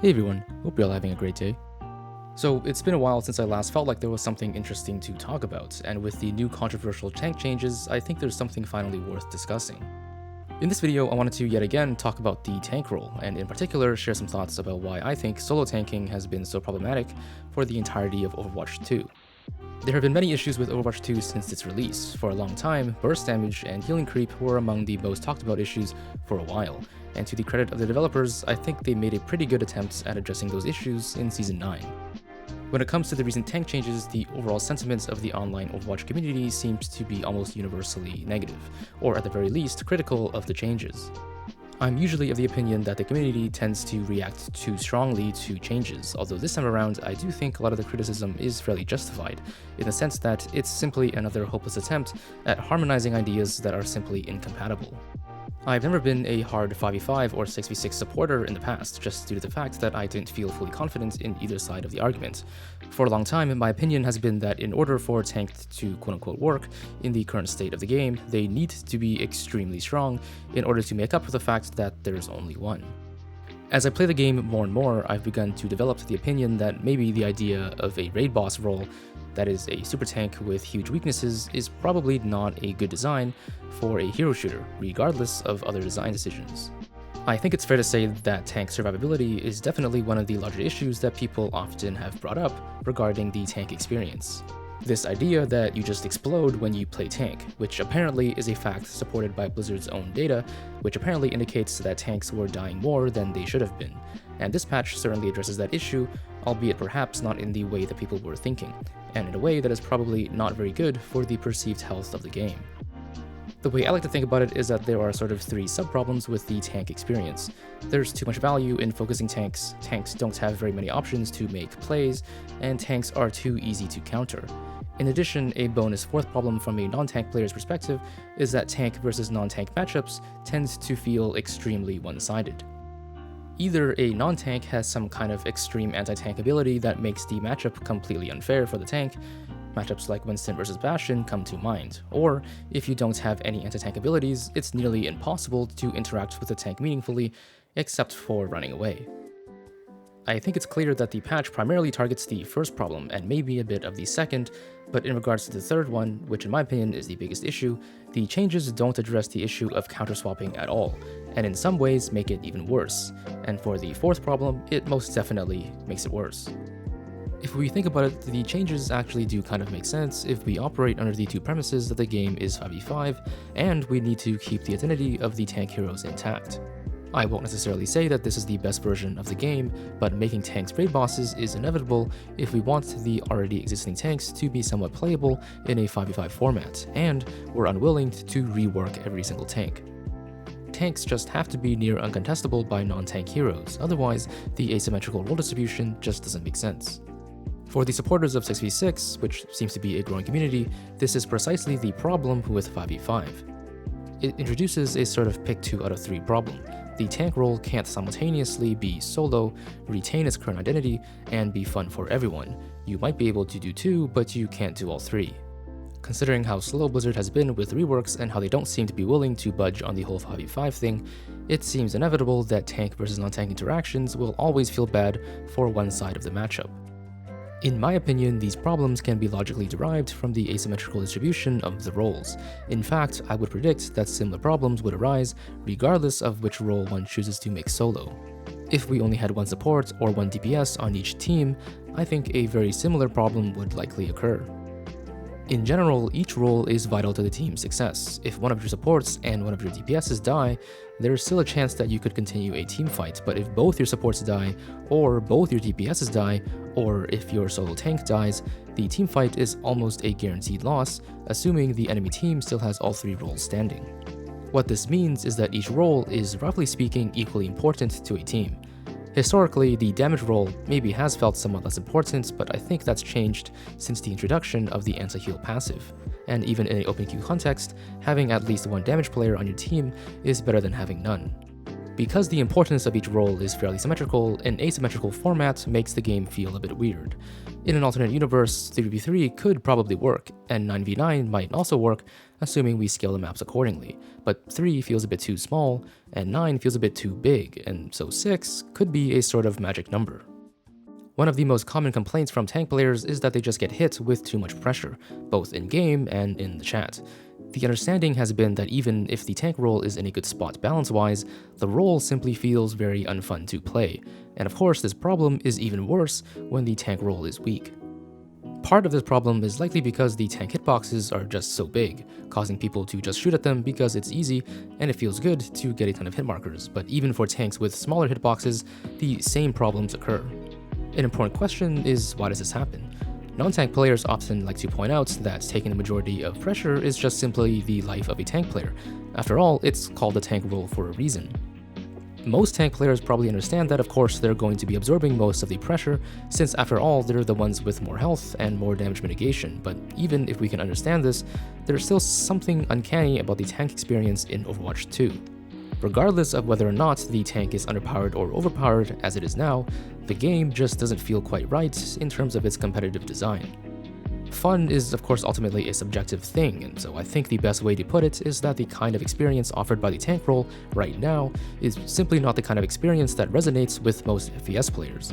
Hey everyone, hope you're all having a great day. So, it's been a while since I last felt like there was something interesting to talk about, and with the new controversial tank changes, I think there's something finally worth discussing. In this video, I wanted to yet again talk about the tank role, and in particular share some thoughts about why I think solo tanking has been so problematic for the entirety of Overwatch 2. There have been many issues with Overwatch 2 since its release. For a long time, burst damage and healing creep were among the most talked about issues for a while, and to the credit of the developers, I think they made a pretty good attempt at addressing those issues in Season 9. When it comes to the recent tank changes, the overall sentiment of the online Overwatch community seems to be almost universally negative, or at the very least, critical of the changes. I'm usually of the opinion that the community tends to react too strongly to changes, although this time around I do think a lot of the criticism is fairly justified, in the sense that it's simply another hopeless attempt at harmonizing ideas that are simply incompatible. I've never been a hard 5v5 or 6v6 supporter in the past, just due to the fact that I didn't feel fully confident in either side of the argument. For a long time, my opinion has been that in order for tanked to quote-unquote work in the current state of the game, they need to be extremely strong in order to make up for the fact that there's only one. As I play the game more and more, I've begun to develop the opinion that maybe the idea of a raid boss role that is a super tank with huge weaknesses is probably not a good design for a hero shooter, regardless of other design decisions. I think it's fair to say that tank survivability is definitely one of the larger issues that people often have brought up regarding the tank experience. This idea that you just explode when you play tank, which apparently is a fact supported by Blizzard's own data, which apparently indicates that tanks were dying more than they should have been. And this patch certainly addresses that issue, albeit perhaps not in the way that people were thinking, and in a way that is probably not very good for the perceived health of the game. The way I like to think about it is that there are sort of three sub-problems with the tank experience. There's too much value in focusing tanks don't have very many options to make plays, and tanks are too easy to counter. In addition, a bonus fourth problem from a non-tank player's perspective is that tank versus non-tank matchups tend to feel extremely one-sided. Either a non-tank has some kind of extreme anti-tank ability that makes the matchup completely unfair for the tank. Matchups like Winston versus Bastion come to mind, or if you don't have any anti-tank abilities, it's nearly impossible to interact with the tank meaningfully, except for running away. I think it's clear that the patch primarily targets the first problem and maybe a bit of the second, but in regards to the third one, which in my opinion is the biggest issue, the changes don't address the issue of counter-swapping at all, and in some ways make it even worse, and for the fourth problem, it most definitely makes it worse. If we think about it, the changes actually do kind of make sense if we operate under the two premises that the game is 5v5, and we need to keep the identity of the tank heroes intact. I won't necessarily say that this is the best version of the game, but making tanks raid bosses is inevitable if we want the already existing tanks to be somewhat playable in a 5v5 format, and we're unwilling to rework every single tank. Tanks just have to be near uncontestable by non-tank heroes, otherwise the asymmetrical role distribution just doesn't make sense. For the supporters of 6v6, which seems to be a growing community, this is precisely the problem with 5v5. It introduces a sort of pick 2 out of 3 problem. The tank role can't simultaneously be solo, retain its current identity, and be fun for everyone. You might be able to do 2, but you can't do all 3. Considering how slow Blizzard has been with reworks and how they don't seem to be willing to budge on the whole 5v5 thing, it seems inevitable that tank versus non-tank interactions will always feel bad for one side of the matchup. In my opinion, these problems can be logically derived from the asymmetrical distribution of the roles. In fact, I would predict that similar problems would arise regardless of which role one chooses to make solo. If we only had one support or one DPS on each team, I think a very similar problem would likely occur. In general, each role is vital to the team's success. If one of your supports and one of your DPSs die, there's still a chance that you could continue a team fight, but if both your supports die, or both your DPSs die, or if your solo tank dies, the team fight is almost a guaranteed loss, assuming the enemy team still has all 3 roles standing. What this means is that each role is, roughly speaking, equally important to a team. Historically, the damage role maybe has felt somewhat less important, but I think that's changed since the introduction of the anti-heal passive. And even in an open queue context, having at least one damage player on your team is better than having none. Because the importance of each role is fairly symmetrical, an asymmetrical format makes the game feel a bit weird. In an alternate universe, 3v3 could probably work, and 9v9 might also work, assuming we scale the maps accordingly, but 3 feels a bit too small, and 9 feels a bit too big, and so 6 could be a sort of magic number. One of the most common complaints from tank players is that they just get hit with too much pressure, both in-game and in the chat. The understanding has been that even if the tank role is in a good spot balance-wise, the role simply feels very unfun to play, and of course this problem is even worse when the tank role is weak. Part of this problem is likely because the tank hitboxes are just so big, causing people to just shoot at them because it's easy and it feels good to get a ton of hit markers, but even for tanks with smaller hitboxes, the same problems occur. An important question is, why does this happen? Non-tank players often like to point out that taking the majority of pressure is just simply the life of a tank player. After all, it's called the tank role for a reason. Most tank players probably understand that of course they're going to be absorbing most of the pressure, since after all they're the ones with more health and more damage mitigation, but even if we can understand this, there's still something uncanny about the tank experience in Overwatch 2. Regardless of whether or not the tank is underpowered or overpowered as it is now, the game just doesn't feel quite right in terms of its competitive design. Fun is of course ultimately a subjective thing, and so I think the best way to put it is that the kind of experience offered by the tank role right now is simply not the kind of experience that resonates with most FPS players.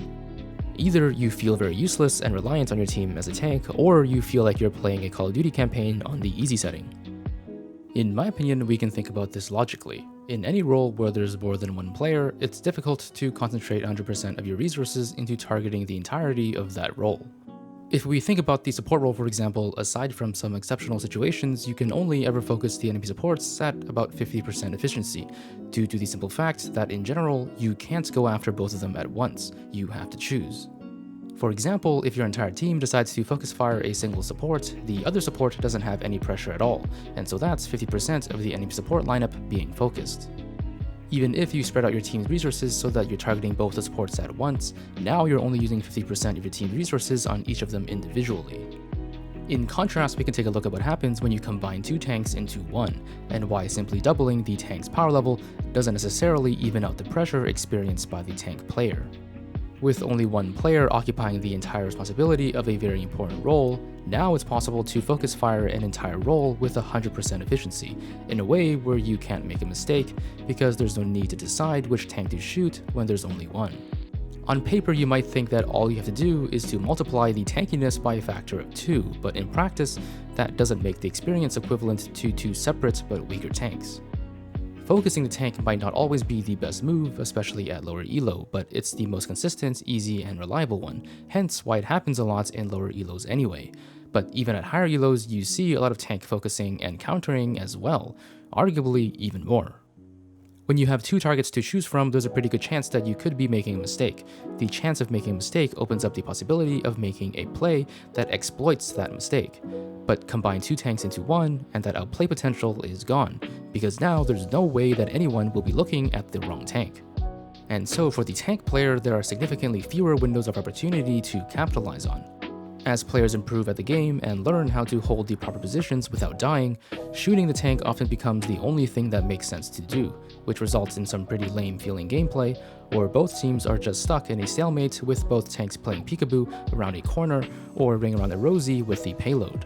Either you feel very useless and reliant on your team as a tank, or you feel like you're playing a Call of Duty campaign on the easy setting. In my opinion, we can think about this logically. In any role where there's more than one player, it's difficult to concentrate 100% of your resources into targeting the entirety of that role. If we think about the support role, for example, aside from some exceptional situations, you can only ever focus the enemy supports at about 50% efficiency, due to the simple fact that in general, you can't go after both of them at once, you have to choose. For example, if your entire team decides to focus fire a single support, the other support doesn't have any pressure at all, and so that's 50% of the enemy support lineup being focused. Even if you spread out your team's resources so that you're targeting both the supports at once, now you're only using 50% of your team's resources on each of them individually. In contrast, we can take a look at what happens when you combine two tanks into one, and why simply doubling the tank's power level doesn't necessarily even out the pressure experienced by the tank player. With only one player occupying the entire responsibility of a very important role, now it's possible to focus fire an entire role with 100% efficiency, in a way where you can't make a mistake, because there's no need to decide which tank to shoot when there's only one. On paper, you might think that all you have to do is to multiply the tankiness by a factor of 2, but in practice, that doesn't make the experience equivalent to two separate but weaker tanks. Focusing the tank might not always be the best move, especially at lower elo, but it's the most consistent, easy, and reliable one, hence why it happens a lot in lower elos anyway. But even at higher elos, you see a lot of tank focusing and countering as well, arguably even more. When you have two targets to choose from, there's a pretty good chance that you could be making a mistake. The chance of making a mistake opens up the possibility of making a play that exploits that mistake. But combine two tanks into one, and that outplay potential is gone, because now there's no way that anyone will be looking at the wrong tank. And so for the tank player, there are significantly fewer windows of opportunity to capitalize on. As players improve at the game and learn how to hold the proper positions without dying, shooting the tank often becomes the only thing that makes sense to do, which results in some pretty lame feeling gameplay, or both teams are just stuck in a stalemate with both tanks playing peekaboo around a corner or ring around the rosy with the payload.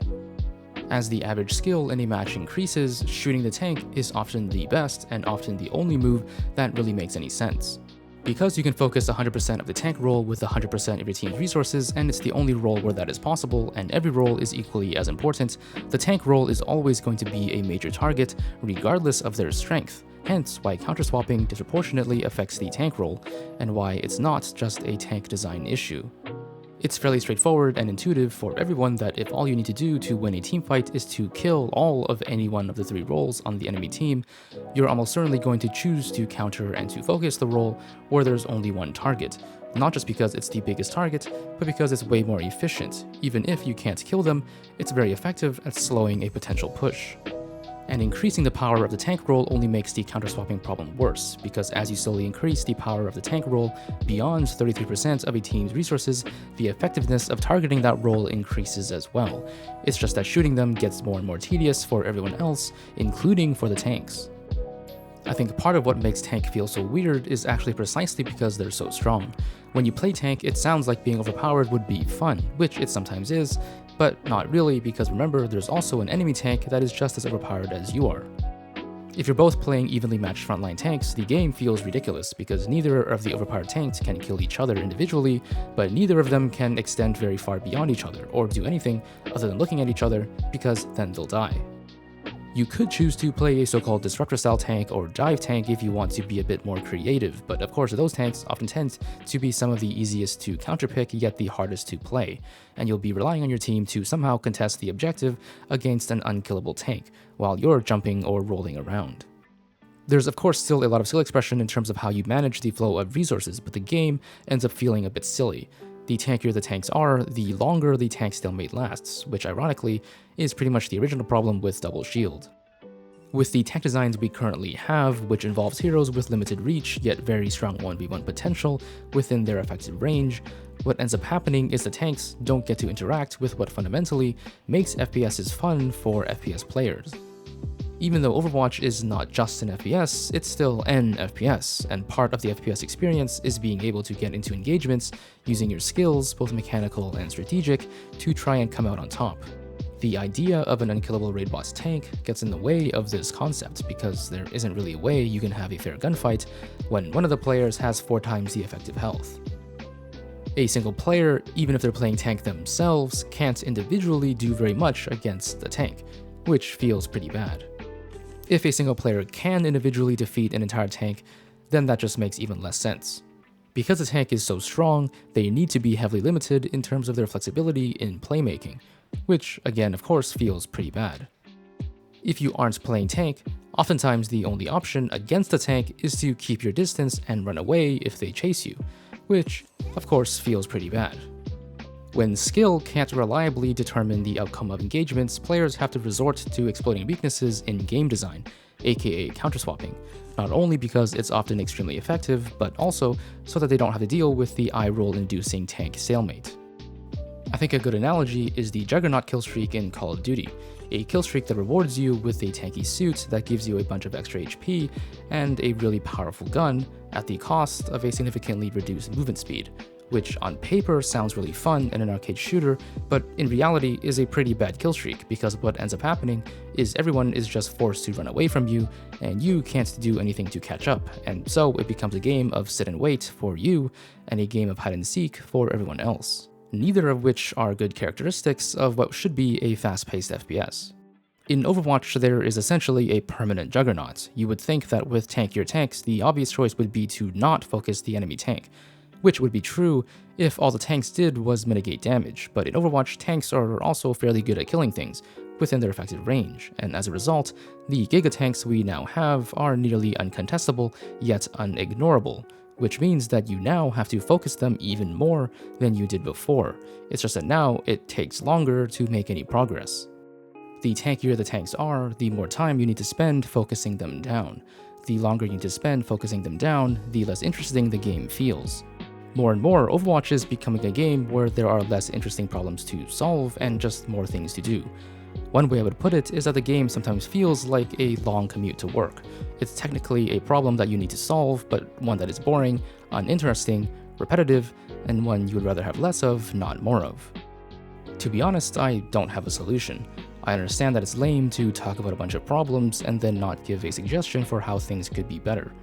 As the average skill in a match increases, shooting the tank is often the best and often the only move that really makes any sense. Because you can focus 100% of the tank role with 100% of your team's resources, and it's the only role where that is possible, and every role is equally as important, the tank role is always going to be a major target, regardless of their strength, hence why counter-swapping disproportionately affects the tank role, and why it's not just a tank design issue. It's fairly straightforward and intuitive for everyone that if all you need to do to win a teamfight is to kill all of any one of the three roles on the enemy team, you're almost certainly going to choose to counter and to focus the role where there's only one target, not just because it's the biggest target, but because it's way more efficient. Even if you can't kill them, it's very effective at slowing a potential push. And increasing the power of the tank role only makes the counter-swapping problem worse, because as you slowly increase the power of the tank role beyond 33% of a team's resources, the effectiveness of targeting that role increases as well. It's just that shooting them gets more and more tedious for everyone else, including for the tanks. I think part of what makes tank feel so weird is actually precisely because they're so strong. When you play tank, it sounds like being overpowered would be fun, which it sometimes is, but not really, because remember, there's also an enemy tank that is just as overpowered as you are. If you're both playing evenly matched frontline tanks, the game feels ridiculous because neither of the overpowered tanks can kill each other individually, but neither of them can extend very far beyond each other or do anything other than looking at each other, because then they'll die. You could choose to play a so-called disruptor style tank or dive tank if you want to be a bit more creative, but of course those tanks often tend to be some of the easiest to counterpick yet the hardest to play, and you'll be relying on your team to somehow contest the objective against an unkillable tank while you're jumping or rolling around. There's of course still a lot of skill expression in terms of how you manage the flow of resources, but the game ends up feeling a bit silly. The tankier the tanks are, the longer the tank stalemate lasts, which ironically is pretty much the original problem with double shield. With the tank designs we currently have, which involves heroes with limited reach yet very strong 1v1 potential within their effective range, what ends up happening is the tanks don't get to interact with what fundamentally makes FPSs fun for FPS players. Even though Overwatch is not just an FPS, it's still an FPS, and part of the FPS experience is being able to get into engagements using your skills, both mechanical and strategic, to try and come out on top. The idea of an unkillable raid boss tank gets in the way of this concept because there isn't really a way you can have a fair gunfight when one of the players has 4 times the effective health. A single player, even if they're playing tank themselves, can't individually do very much against the tank, which feels pretty bad. If a single player can individually defeat an entire tank, then that just makes even less sense. Because the tank is so strong, they need to be heavily limited in terms of their flexibility in playmaking, which again of course feels pretty bad. If you aren't playing tank, oftentimes the only option against the tank is to keep your distance and run away if they chase you, which of course feels pretty bad. When skill can't reliably determine the outcome of engagements, players have to resort to exploiting weaknesses in game design, aka counterswapping, not only because it's often extremely effective, but also so that they don't have to deal with the eye roll inducing tank stalemate. I think a good analogy is the Juggernaut killstreak in Call of Duty, a killstreak that rewards you with a tanky suit that gives you a bunch of extra HP and a really powerful gun at the cost of a significantly reduced movement speed, which on paper sounds really fun in an arcade shooter, but in reality is a pretty bad killstreak because what ends up happening is everyone is just forced to run away from you and you can't do anything to catch up, and so it becomes a game of sit and wait for you and a game of hide and seek for everyone else, neither of which are good characteristics of what should be a fast-paced FPS. In Overwatch, there is essentially a permanent juggernaut. You would think that with tankier tanks, the obvious choice would be to not focus the enemy tank, which would be true if all the tanks did was mitigate damage, but in Overwatch, tanks are also fairly good at killing things within their effective range, and as a result, the Giga tanks we now have are nearly uncontestable, yet unignorable, which means that you now have to focus them even more than you did before. It's just that now it takes longer to make any progress. The tankier the tanks are, the more time you need to spend focusing them down. The longer you need to spend focusing them down, the less interesting the game feels. More and more, Overwatch is becoming a game where there are less interesting problems to solve and just more things to do. One way I would put it is that the game sometimes feels like a long commute to work. It's technically a problem that you need to solve, but one that is boring, uninteresting, repetitive, and one you would rather have less of, not more of. To be honest, I don't have a solution. I understand that it's lame to talk about a bunch of problems and then not give a suggestion for how things could be better.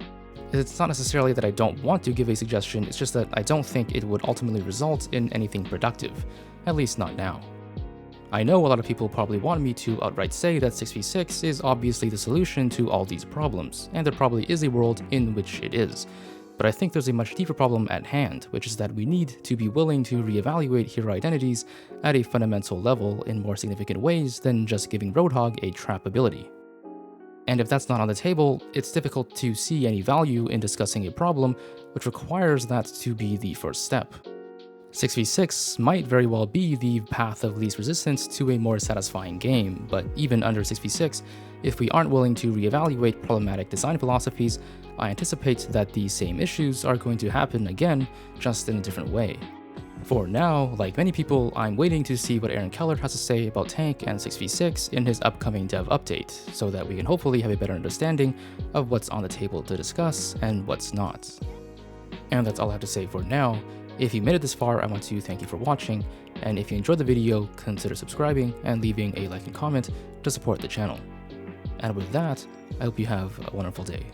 It's not necessarily that I don't want to give a suggestion, it's just that I don't think it would ultimately result in anything productive, at least not now. I know a lot of people probably want me to outright say that 6v6 is obviously the solution to all these problems, and there probably is a world in which it is. But I think there's a much deeper problem at hand, which is that we need to be willing to reevaluate hero identities at a fundamental level in more significant ways than just giving Roadhog a trap ability. And if that's not on the table, it's difficult to see any value in discussing a problem which requires that to be the first step. 6v6 might very well be the path of least resistance to a more satisfying game, but even under 6v6, if we aren't willing to reevaluate problematic design philosophies, I anticipate that these same issues are going to happen again, just in a different way. For now, like many people, I'm waiting to see what Aaron Keller has to say about Tank and 6v6 in his upcoming dev update, so that we can hopefully have a better understanding of what's on the table to discuss and what's not. And that's all I have to say for now. If you made it this far, I want to thank you for watching, and if you enjoyed the video, consider subscribing and leaving a like and comment to support the channel. And with that, I hope you have a wonderful day.